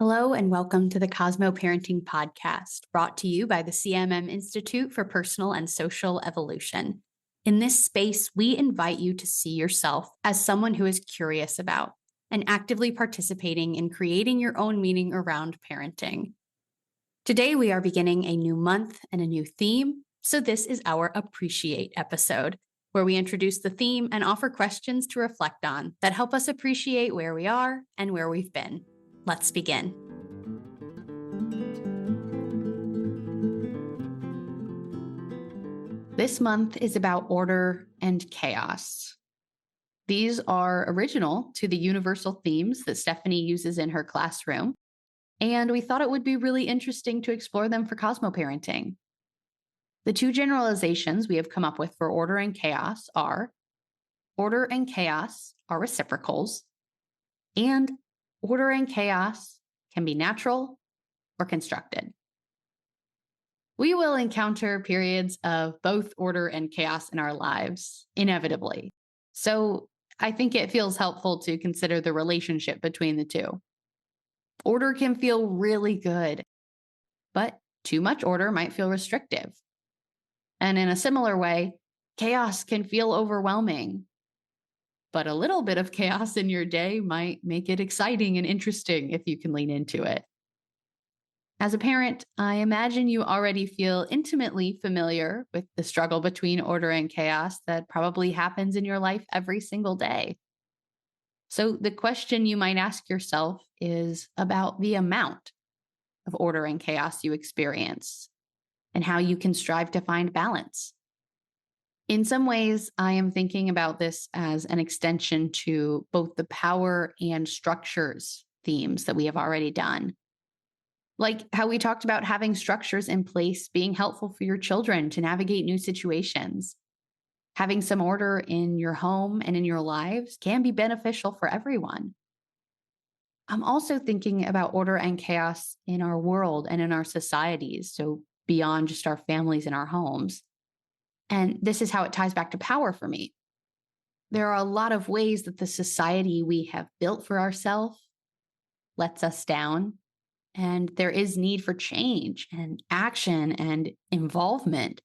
Hello, and welcome to the Cosmo Parenting Podcast, brought to you by the CMM Institute for Personal and Social Evolution. In this space, we invite you to see yourself as someone who is curious about and actively participating in creating your own meaning around parenting. Today, we are beginning a new month and a new theme, so this is our Appreciate episode, where we introduce the theme and offer questions to reflect on that help us appreciate where we are and where we've been. Let's begin. This month is about order and chaos. These are original to the universal themes that Stephanie uses in her classroom, and we thought it would be really interesting to explore them for Cosmo Parenting. The two generalizations we have come up with for order and chaos are order and chaos are reciprocals, and order and chaos can be natural or constructed. We will encounter periods of both order and chaos in our lives, inevitably. So I think it feels helpful to consider the relationship between the two. Order can feel really good, but too much order might feel restrictive. And in a similar way, chaos can feel overwhelming, but a little bit of chaos in your day might make it exciting and interesting if you can lean into it. As a parent, I imagine you already feel intimately familiar with the struggle between order and chaos that probably happens in your life every single day. So, the question you might ask yourself is about the amount of order and chaos you experience and how you can strive to find balance. In some ways, I am thinking about this as an extension to both the power and structures themes that we have already done. Like how we talked about having structures in place being helpful for your children to navigate new situations. Having some order in your home and in your lives can be beneficial for everyone. I'm also thinking about order and chaos in our world and in our societies, so beyond just our families and our homes. And this is how it ties back to power for me. There are a lot of ways that the society we have built for ourselves lets us down. And there is need for change and action and involvement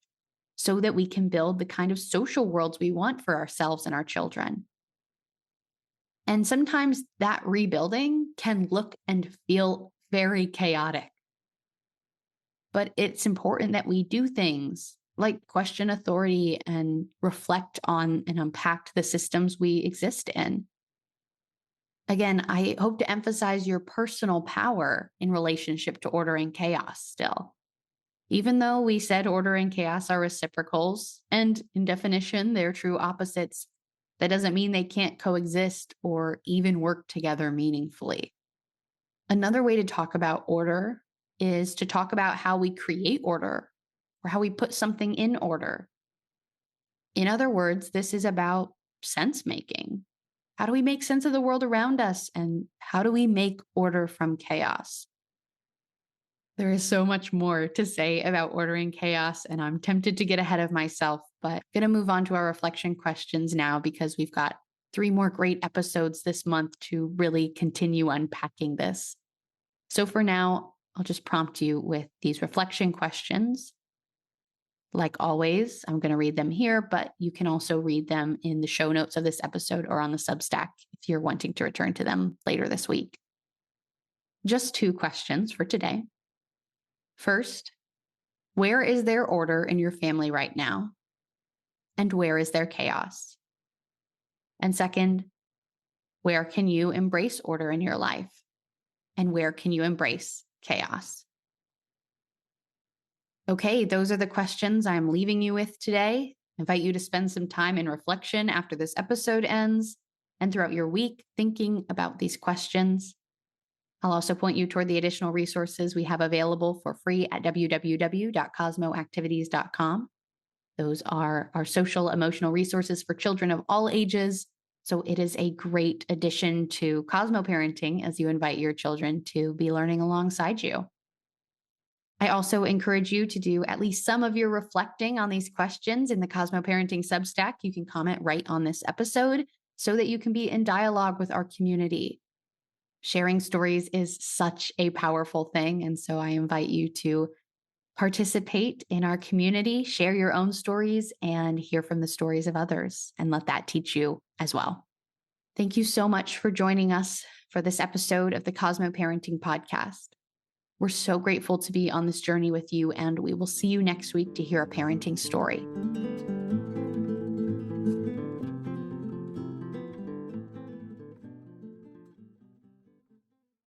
so that we can build the kind of social worlds we want for ourselves and our children. And sometimes that rebuilding can look and feel very chaotic. But it's important that we do things like question authority and reflect on and unpack the systems we exist in. Again, I hope to emphasize your personal power in relationship to order and chaos still. Even though we said order and chaos are reciprocals, and in definition, they're true opposites, that doesn't mean they can't coexist or even work together meaningfully. Another way to talk about order is to talk about how we create order or how we put something in order. In other words, this is about sense making. How do we make sense of the world around us? And how do we make order from chaos? There is so much more to say about order and chaos, and I'm tempted to get ahead of myself, but I'm going to move on to our reflection questions now because we've got 3 more great episodes this month to really continue unpacking this. So for now, I'll just prompt you with these reflection questions. Like always, I'm going to read them here, but you can also read them in the show notes of this episode or on the Substack if you're wanting to return to them later this week. Just 2 questions for today. First, where is there order in your family right now? And where is there chaos? And second, where can you embrace order in your life? And where can you embrace chaos? Okay, those are the questions I'm leaving you with today. I invite you to spend some time in reflection after this episode ends and throughout your week thinking about these questions. I'll also point you toward the additional resources we have available for free at www.cosmoactivities.com. Those are our social emotional resources for children of all ages. So it is a great addition to Cosmo Parenting as you invite your children to be learning alongside you. I also encourage you to do at least some of your reflecting on these questions in the Cosmo Parenting Substack. You can comment right on this episode so that you can be in dialogue with our community. Sharing stories is such a powerful thing. And so I invite you to participate in our community, share your own stories, and hear from the stories of others, and let that teach you as well. Thank you so much for joining us for this episode of the Cosmo Parenting Podcast. We're so grateful to be on this journey with you, and we will see you next week to hear a parenting story.